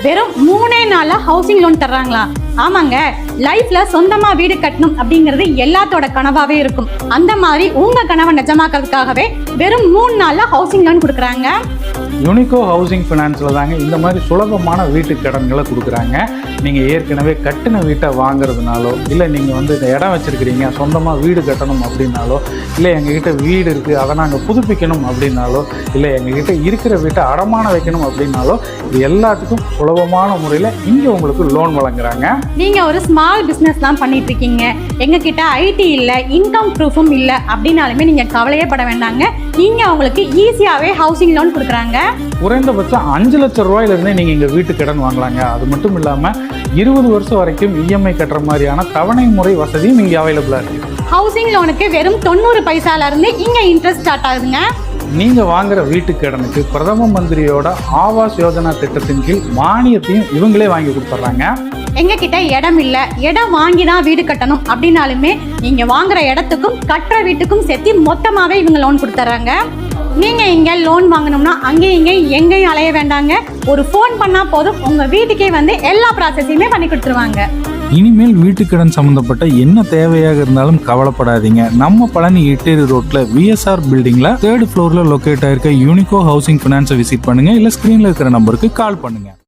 வெறும் 3 நாள்ல housing loan தர்றாங்களா? ஆமாங்க, லைஃப்ல சொந்தமா வீடு கட்டணும் அப்படிங்கிறது எல்லாத்தோட கனவாவே இருக்கும். அந்த மாதிரி உங்க கனவை நிஜமாக்கிறதுக்காகவே வெறும் 3 நாள்ல ஹவுசிங் லோன் கொடுக்குறாங்க. யூனிகோ ஹவுசிங் ஃபினான்ஸில் தாங்க இந்த மாதிரி சுலபமான வீட்டு கடன்களை கொடுக்குறாங்க. நீங்கள் ஏற்கனவே கட்டின வீட்டை வாங்குறதுனாலோ, இல்லை நீங்கள் இந்த இடம் வச்சுருக்கிறீங்க சொந்தமாக வீடு கட்டணும் அப்படின்னாலோ, இல்லை எங்ககிட்ட வீடு இருக்குது அதை நாங்கள் புதுப்பிக்கணும் அப்படின்னாலோ, இல்லை எங்ககிட்ட இருக்கிற வீட்டை அடமான வைக்கணும் அப்படின்னாலோ, இது எல்லாத்துக்கும் சுலபமான முறையில் இங்கே உங்களுக்கு லோன் வழங்குறாங்க. நீங்கள் ஒரு ஸ்மால் பிஸ்னஸ் தான் பண்ணிட்டு இருக்கீங்க, எங்ககிட்ட ஐடி இல்லை, இன்கம் ப்ரூஃபும் இல்லை அப்படின்னாலுமே நீங்கள் கவலையே பட வேண்டாங்க. நீங்கள் அவங்களுக்கு ஈஸியாகவே ஹவுசிங் லோன் கொடுக்குறாங்க. குறைந்தபட்சம் 5 லட்சம் ரூபாயிலிருந்தே நீங்கள் இங்கே வீட்டு கடன் வாங்கலாங்க. அது மட்டும் இல்லாமல் 20 வருஷம் வரைக்கும் இஎம்ஐ கட்டுற மாதிரியான தவணை முறை வசதியும் இங்கே அவைலபிளாக இருக்குது. ஹவுசிங் லோனுக்கு வெறும் 90 பைசால இருந்து இங்கே இன்ட்ரெஸ்ட் ஸ்டார்ட் ஆகுதுங்க. நீங்கள் வாங்குற வீட்டு கடனுக்கு பிரதம மந்திரியோட ஆவாஸ் யோஜனா திட்டத்தின் கீழ் மானியத்தையும் இவங்களே வாங்கி கொடுத்துட்றாங்க. எங்ககிட்ட இடம் இல்லை, இடம் வாங்கி தான் வீடு கட்டணும் அப்படின்னாலுமே நீங்கள் வாங்குற இடத்துக்கும் கட்டுற வீட்டுக்கும் சேர்த்து மொத்தமாகவே இவங்க லோன் கொடுத்துட்றாங்க. நீங்கள் இங்கே லோன் வாங்கணும்னா அங்கேயும் எங்கேயும் அலைய வேண்டாங்க. ஒரு ஃபோன் பண்ணால் போதும், உங்கள் வீட்டுக்கே எல்லா ப்ராசஸையுமே பண்ணி கொடுத்துருவாங்க. இனிமேல் வீட்டுக்கடன் சம்பந்தப்பட்ட என்ன தேவையாக இருந்தாலும் கவலைப்படாதீங்க. நம்ம பழனி இட்டேரி ரோட்ல விஎஸ்ஆர் பில்டிங்ல 3rd ஃப்ளோர்ல லொக்கேட் ஆயிருக்க யூனிகோ ஹவுசிங் ஃபினான்ஸை விசிட் பண்ணுங்க, இல்ல ஸ்கிரீன்ல இருக்கிற நம்பருக்கு கால் பண்ணுங்க.